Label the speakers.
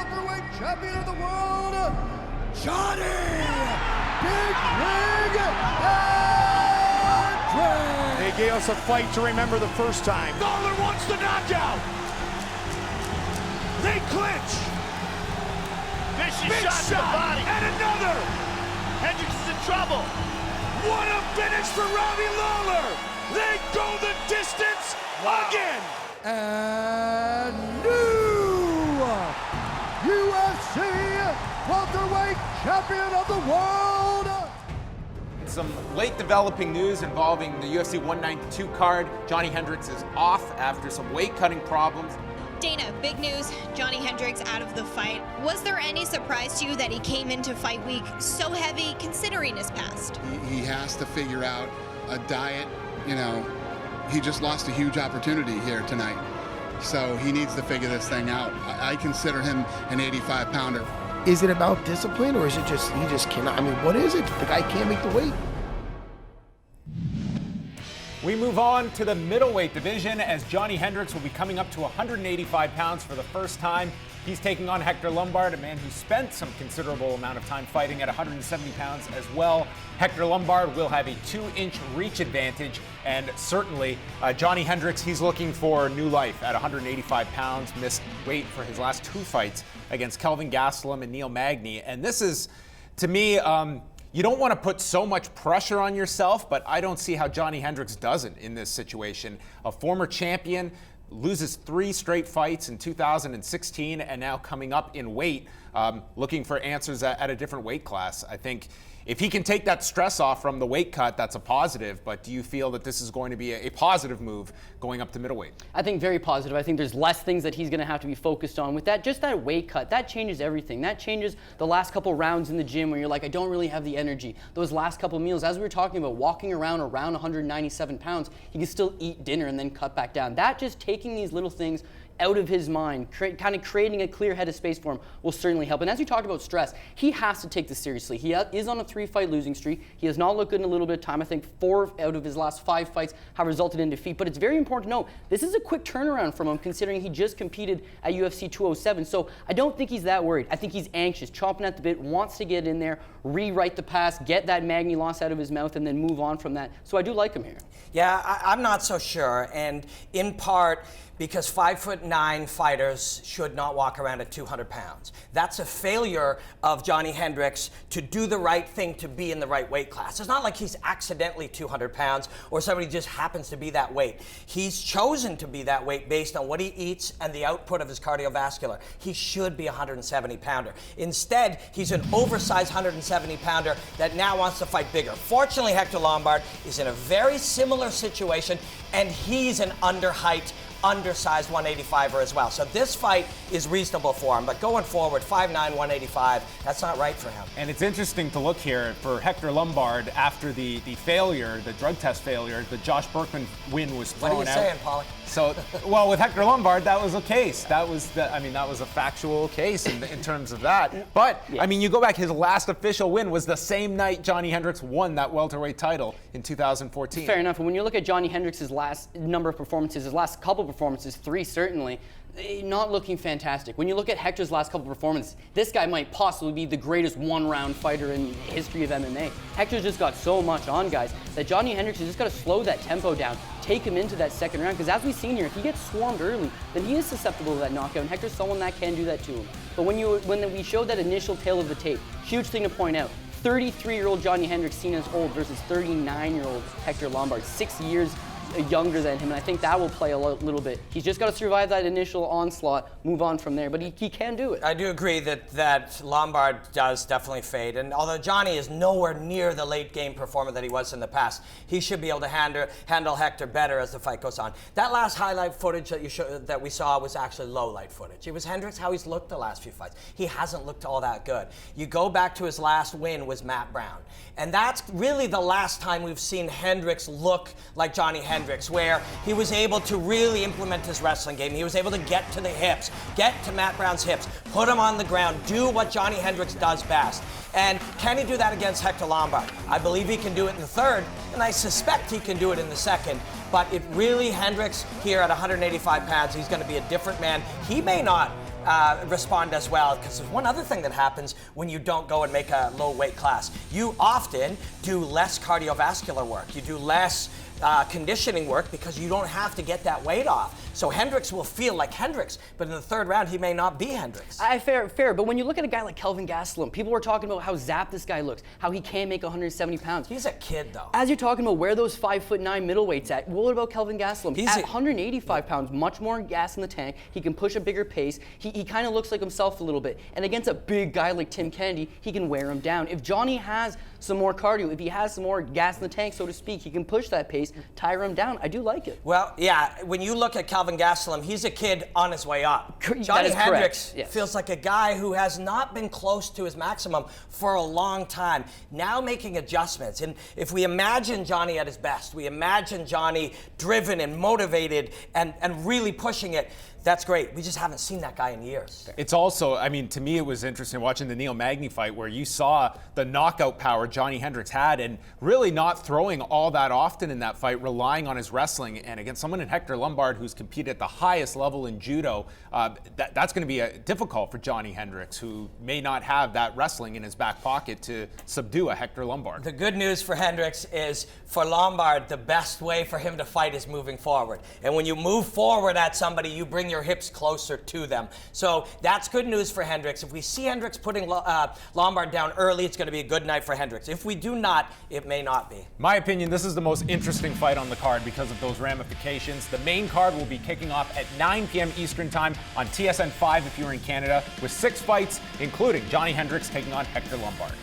Speaker 1: welterweight champion of the world, Johny Big Rig Hendricks.
Speaker 2: They gave us a fight to remember the first time.
Speaker 3: Lawler wants the knockout. They clinch.
Speaker 4: Vicious
Speaker 3: Big
Speaker 4: shot to the body.
Speaker 3: And another.
Speaker 4: Hendricks is in trouble.
Speaker 3: What a finish for Robbie Lawler. They go the distance again.
Speaker 1: And new UFC welterweight champion of the world.
Speaker 5: Some late developing news involving the UFC 192 card. Johny Hendricks is off after some weight cutting problems.
Speaker 6: Dana, big news, Johny Hendricks out of the fight. Was there any surprise to you that he came into fight week so heavy considering his past?
Speaker 7: He has to figure out a diet, he just lost a huge opportunity here tonight. So he needs to figure this thing out. I consider him an 85-pounder.
Speaker 8: Is it about discipline, or is it just he just cannot? I mean, what is it? The guy can't make the weight.
Speaker 5: We move on to the middleweight division as Johny Hendricks will be coming up to 185 pounds for the first time. He's taking on Hector Lombard, a man who spent some considerable amount of time fighting at 170 pounds as well. Hector Lombard will have a 2-inch reach advantage, and certainly Johny Hendricks, he's looking for new life at 185 pounds, missed weight for his last 2 fights against Kelvin Gastelum and Neil Magny. And this is, to me, you don't want to put so much pressure on yourself, but I don't see how Johny Hendricks doesn't in this situation. A former champion, loses 3 straight fights in 2016 and now coming up in weight, looking for answers at a different weight class. I think if he can take that stress off from the weight cut, that's a positive, but do you feel that this is going to be a positive move going up to middleweight?
Speaker 9: I think very positive. I think there's less things that he's going to have to be focused on with that. Just that weight cut, that changes everything. That changes the last couple rounds in the gym where you're like, I don't really have the energy. Those last couple meals, as we were talking about, walking around 197 pounds, he can still eat dinner and then cut back down. That just taking these little things out of his mind, kind of creating a clear head of space for him will certainly help. And as you talked about stress, he has to take this seriously. He is on a 3-fight losing streak. He has not looked good in a little bit of time. I think 4 out of his last 5 fights have resulted in defeat. But it's very important to note, this is a quick turnaround from him considering he just competed at UFC 207. So I don't think he's that worried. I think he's anxious, chomping at the bit, wants to get in there, rewrite the past, get that Magny loss out of his mouth, and then move on from that. So I do like him here.
Speaker 10: Yeah, I'm not so sure. And in part, because 5'9" fighters should not walk around at 200 pounds. That's a failure of Johny Hendricks to do the right thing to be in the right weight class. It's not like he's accidentally 200 pounds or somebody just happens to be that weight. He's chosen to be that weight based on what he eats and the output of his cardiovascular. He should be a 170-pounder. Instead, he's an oversized 170-pounder that now wants to fight bigger. Fortunately, Hector Lombard is in a very similar situation, and he's an undersized 185er as well. So this fight is reasonable for him, but going forward, 5'9", 185, that's not right for him.
Speaker 5: And it's interesting to look here for Hector Lombard after the failure, the drug test failure, the Josh Berkman win was thrown out.
Speaker 10: What are you saying, Pollock?
Speaker 5: So, well, with Hector Lombard, that was a case. That was a factual case in terms of that. But, yeah. I mean, you go back, his last official win was the same night Johny Hendricks won that welterweight title in 2014.
Speaker 9: Fair enough. And when you look at Johny Hendricks' last number of performances, his last couple performances, 3 certainly, not looking fantastic. When you look at Hector's last couple performances, this guy might possibly be the greatest one-round fighter in the history of MMA. Hector's just got so much on, guys, that Johny Hendricks has just got to slow that tempo down, take him into that second round, because as we've seen here, if he gets swarmed early, then he is susceptible to that knockout, and Hector's someone that can do that to him. But when we showed that initial tail of the tape, huge thing to point out, 33-year-old Johny Hendricks seen as old versus 39-year-old Hector Lombard, 6 years younger than him, and I think that will play a little bit. He's just got to survive that initial onslaught, move on from there, but he can do it.
Speaker 10: I do agree that Lombard does definitely fade, and although Johny is nowhere near the late game performer that he was in the past, he should be able to handle Hector better as the fight goes on. That last highlight footage that we saw was actually low light footage. It was Hendricks how he's looked the last few fights. He hasn't looked all that good. You go back to his last win was Matt Brown, and that's really the last time we've seen Hendricks look like Johny Hendricks, where he was able to really implement his wrestling game. He was able to get to the hips, get to Matt Brown's hips, put him on the ground, do what Johny Hendricks does best. And can he do that against Hector Lombard? I believe he can do it in the third, and I suspect he can do it in the second. But it really, Hendricks here at 185 pounds, he's going to be a different man. He may not respond as well. Because there's one other thing that happens when you don't go and make a low weight class. You often do less cardiovascular work. You do less conditioning work because you don't have to get that weight off. So Hendricks will feel like Hendricks, but in the third round, he may not be Hendricks.
Speaker 9: Fair. But when you look at a guy like Kelvin Gastelum, people were talking about how zapped this guy looks, how he can't make 170 pounds.
Speaker 10: He's a kid, though.
Speaker 9: As you're talking about where those 5'9" middleweights at, what about Kelvin Gastelum? At 185 pounds, much more gas in the tank. He can push a bigger pace. He kind of looks like himself a little bit. And against a big guy like Tim Kennedy, he can wear him down. If Johnny has some more cardio, if he has some more gas in the tank, so to speak, he can push that pace, tire him down. I do like it.
Speaker 10: Well, yeah, when you look at Kelvin Gastelum, he's a kid on his way up. Johny Hendricks feels like a guy who has not been close to his maximum for a long time, now making adjustments. And if we imagine Johnny at his best, we imagine Johnny driven and motivated and really pushing it, that's great. We just haven't seen that guy in years.
Speaker 5: It's also, I mean, to me, it was interesting watching the Neil Magny fight where you saw the knockout power Johny Hendricks had and really not throwing all that often in that fight, relying on his wrestling. And against someone in Hector Lombard who's competed at the highest level in judo, that's going to be difficult for Johny Hendricks, who may not have that wrestling in his back pocket to subdue a Hector Lombard.
Speaker 10: The good news for Hendricks is for Lombard, the best way for him to fight is moving forward. And when you move forward at somebody, you bring your hips closer to them. So that's good news for Hendricks. If we see Hendricks putting Lombard down early, it's going to be a good night for Hendricks. If we do not, it may not be.
Speaker 5: My opinion, this is the most interesting fight on the card because of those ramifications. The main card will be kicking off at 9 p.m. Eastern Time on TSN 5 if you're in Canada, with 6 fights, including Johny Hendricks taking on Hector Lombard.